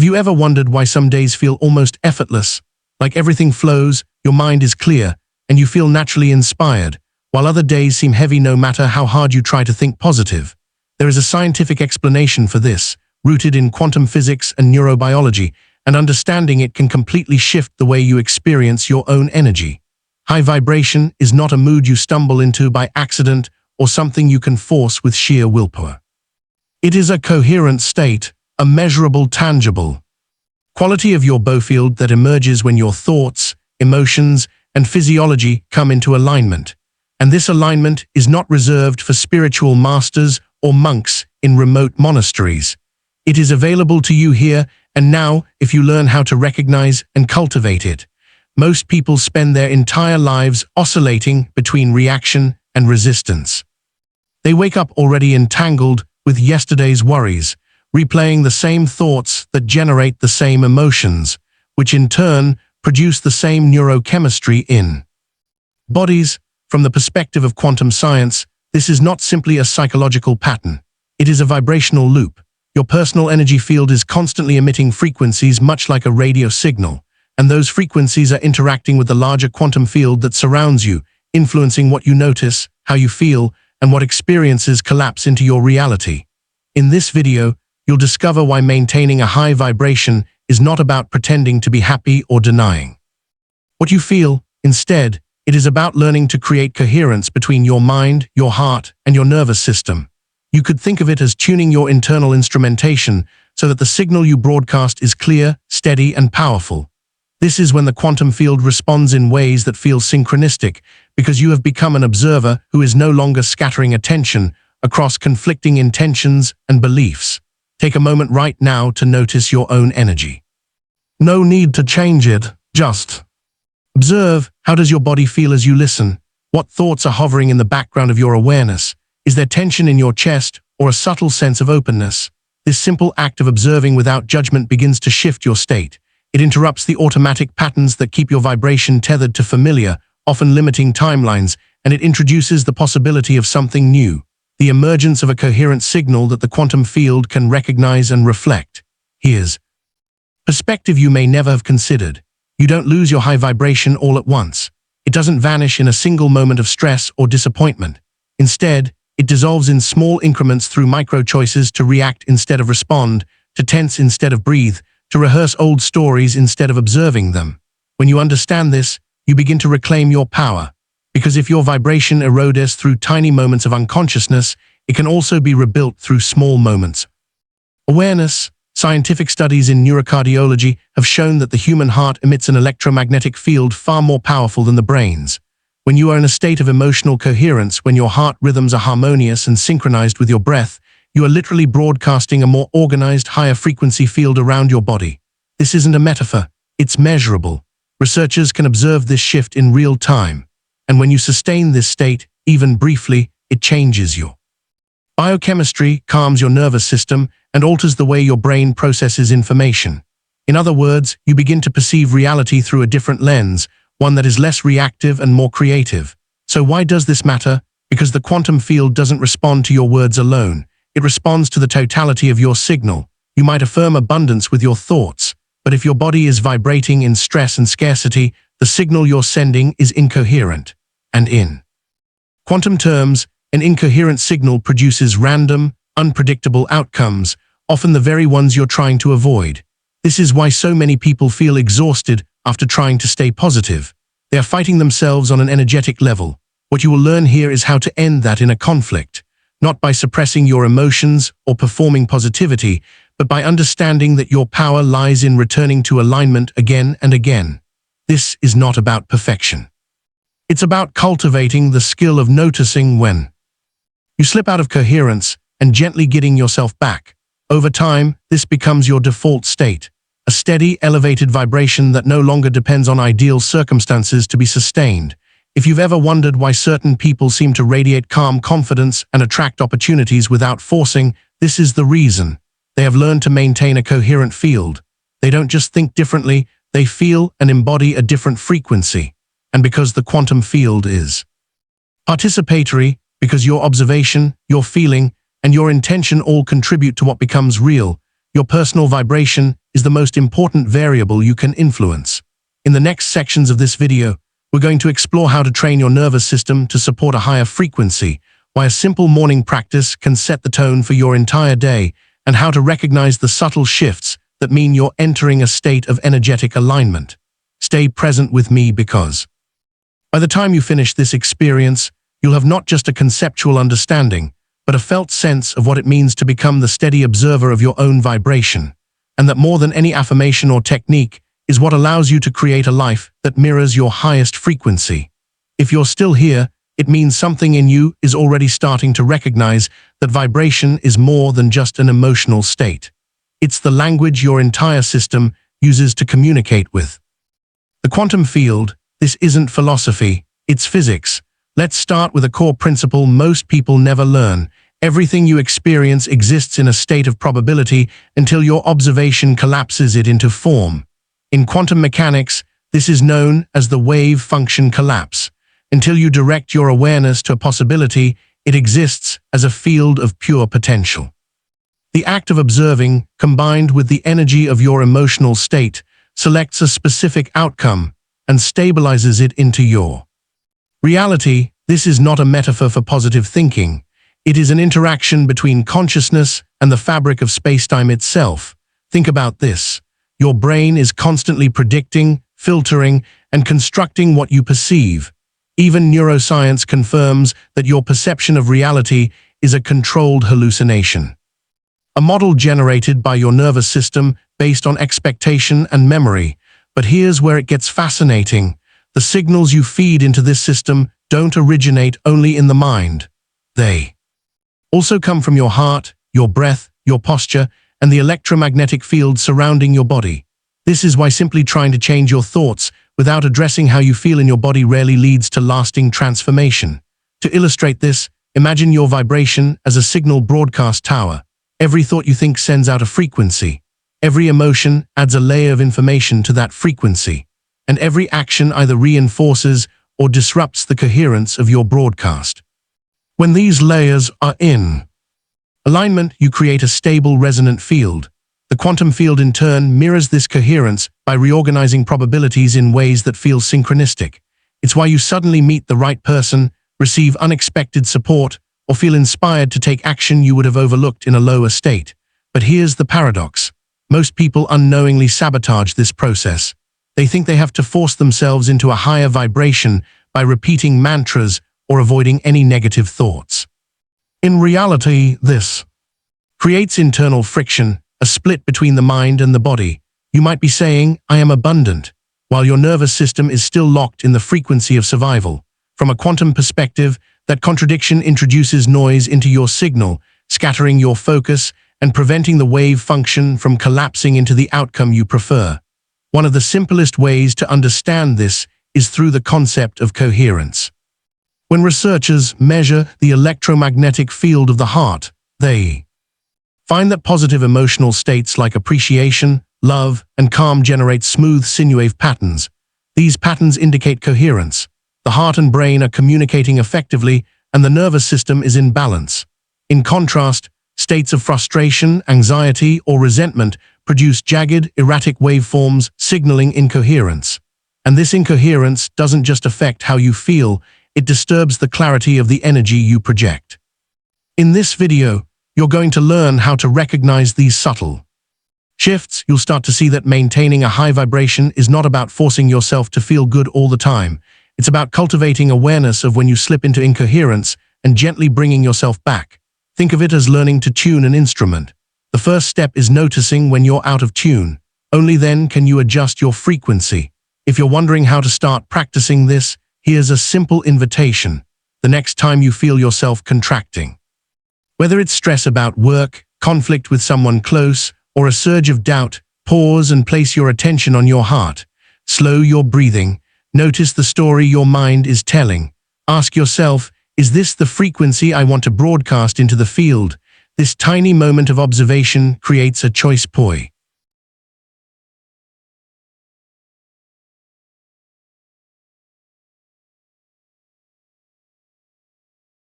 you ever wondered why some days feel almost effortless, like everything flows, your mind is clear, and you feel naturally inspired, while other days seem heavy no matter how hard you try to think positive? There is a scientific explanation for this, rooted in quantum physics and neurobiology, and understanding it can completely shift the way you experience your own energy. High vibration is not a mood you stumble into by accident or something you can force with sheer willpower. It is a coherent state, a measurable, tangible quality of your biofield that emerges when your thoughts, emotions, and physiology come into alignment. And this alignment is not reserved for spiritual masters or monks in remote monasteries. It is available to you here and now if you learn how to recognize and cultivate it. Most people spend their entire lives oscillating between reaction and resistance. They wake up already entangled with yesterday's worries, replaying the same thoughts that generate the same emotions, which in turn produce the same neurochemistry in bodies. From the perspective of quantum science, this is not simply a psychological pattern. It is a vibrational loop. Your personal energy field is constantly emitting frequencies much like a radio signal, and those frequencies are interacting with the larger quantum field that surrounds you, influencing what you notice, how you feel, and what experiences collapse into your reality. In this video, you'll discover why maintaining a high vibration is not about pretending to be happy or denying what you feel. Instead, it is about learning to create coherence between your mind, your heart, and your nervous system. You could think of it as tuning your internal instrumentation so that the signal you broadcast is clear, steady, and powerful. This is when the quantum field responds in ways that feel synchronistic, because you have become an observer who is no longer scattering attention across conflicting intentions and beliefs. Take a moment right now to notice your own energy. No need to change it, just observe. How does your body feel as you listen? What thoughts are hovering in the background of your awareness? Is there tension in your chest or a subtle sense of openness? This simple act of observing without judgment begins to shift your state. It interrupts the automatic patterns that keep your vibration tethered to familiar, often limiting timelines, and it introduces the possibility of something new, the emergence of a coherent signal that the quantum field can recognize and reflect. Here's perspective you may never have considered. You don't lose your high vibration all at once. It doesn't vanish in a single moment of stress or disappointment. Instead, it dissolves in small increments through micro-choices to react instead of respond, to tense instead of breathe, to rehearse old stories instead of observing them. When you understand this, you begin to reclaim your power. Because if your vibration erodes through tiny moments of unconsciousness, it can also be rebuilt through small moments. Awareness. Scientific studies in neurocardiology have shown that the human heart emits an electromagnetic field far more powerful than the brain's. When you are in a state of emotional coherence, when your heart rhythms are harmonious and synchronized with your breath, you are literally broadcasting a more organized, higher frequency field around your body. This isn't a metaphor, it's measurable. Researchers can observe this shift in real time. And when you sustain this state, even briefly, it changes your biochemistry, calms your nervous system, and alters the way your brain processes information. In other words, you begin to perceive reality through a different lens, one that is less reactive and more creative. So why does this matter? Because the quantum field doesn't respond to your words alone. It responds to the totality of your signal. You might affirm abundance with your thoughts, but if your body is vibrating in stress and scarcity, the signal you're sending is incoherent. And in quantum terms, an incoherent signal produces random, unpredictable outcomes, often the very ones you're trying to avoid. This is why so many people feel exhausted after trying to stay positive. They are fighting themselves on an energetic level. What you will learn here is how to end that inner conflict, not by suppressing your emotions or performing positivity, but by understanding that your power lies in returning to alignment again and again. This is not about perfection. It's about cultivating the skill of noticing when you slip out of coherence and gently getting yourself back. Over time, this becomes your default state, a steady, elevated vibration that no longer depends on ideal circumstances to be sustained. If you've ever wondered why certain people seem to radiate calm confidence and attract opportunities without forcing, this is the reason. They have learned to maintain a coherent field. They don't just think differently, they feel and embody a different frequency. And because the quantum field is participatory, because your observation, your feeling, and your intention all contribute to what becomes real, your personal vibration is the most important variable you can influence. In the next sections of this video, we're going to explore how to train your nervous system to support a higher frequency, why a simple morning practice can set the tone for your entire day, and how to recognize the subtle shifts that mean you're entering a state of energetic alignment. Stay present with me because by the time you finish this experience, you'll have not just a conceptual understanding, but a felt sense of what it means to become the steady observer of your own vibration, and that more than any affirmation or technique is what allows you to create a life that mirrors your highest frequency. If you're still here, it means something in you is already starting to recognize that vibration is more than just an emotional state. It's the language your entire system uses to communicate with. The quantum field, this isn't philosophy, it's physics. Let's start with a core principle most people never learn. Everything you experience exists in a state of probability until your observation collapses it into form. In quantum mechanics, this is known as the wave function collapse. Until you direct your awareness to a possibility, it exists as a field of pure potential. The act of observing, combined with the energy of your emotional state, selects a specific outcome and stabilizes it into your reality. This is not a metaphor for positive thinking. It is an interaction between consciousness and the fabric of space-time itself. Think about this. Your brain is constantly predicting, filtering, and constructing what you perceive. Even neuroscience confirms that your perception of reality is a controlled hallucination. A model generated by your nervous system based on expectation and memory. But here's where it gets fascinating. The signals you feed into this system don't originate only in the mind. They also come from your heart, your breath, your posture, and the electromagnetic field surrounding your body. This is why simply trying to change your thoughts without addressing how you feel in your body rarely leads to lasting transformation. To illustrate this, imagine your vibration as a signal broadcast tower. Every thought you think sends out a frequency. Every emotion adds a layer of information to that frequency. And every action either reinforces or disrupts the coherence of your broadcast. When these layers are in alignment, you create a stable resonant field. The quantum field in turn mirrors this coherence by reorganizing probabilities in ways that feel synchronistic. It's why you suddenly meet the right person, receive unexpected support, or feel inspired to take action you would have overlooked in a lower state. But here's the paradox. Most people unknowingly sabotage this process. They think they have to force themselves into a higher vibration by repeating mantras or avoiding any negative thoughts. In reality, this creates internal friction, a split between the mind and the body. You might be saying, "I am abundant," while your nervous system is still locked in the frequency of survival. From a quantum perspective, that contradiction introduces noise into your signal, scattering your focus and preventing the wave function from collapsing into the outcome you prefer. One of the simplest ways to understand this is through the concept of coherence. When researchers measure the electromagnetic field of the heart, they find that positive emotional states like appreciation, love, and calm generate smooth sinuwave patterns. These patterns indicate coherence. The heart and brain are communicating effectively, and the nervous system is in balance. In contrast, states of frustration, anxiety, or resentment produce jagged, erratic waveforms signaling incoherence. And this incoherence doesn't just affect how you feel, it disturbs the clarity of the energy you project. In this video, you're going to learn how to recognize these subtle shifts. You'll start to see that maintaining a high vibration is not about forcing yourself to feel good all the time. It's about cultivating awareness of when you slip into incoherence and gently bringing yourself back. Think of it as learning to tune an instrument. The first step is noticing when you're out of tune. Only then can you adjust your frequency. If you're wondering how to start practicing this, here's a simple invitation. The next time you feel yourself contracting, whether it's stress about work, conflict with someone close, or a surge of doubt, pause and place your attention on your heart. Slow your breathing. Notice the story your mind is telling. Ask yourself, is this the frequency I want to broadcast into the field? This tiny moment of observation creates a choice point.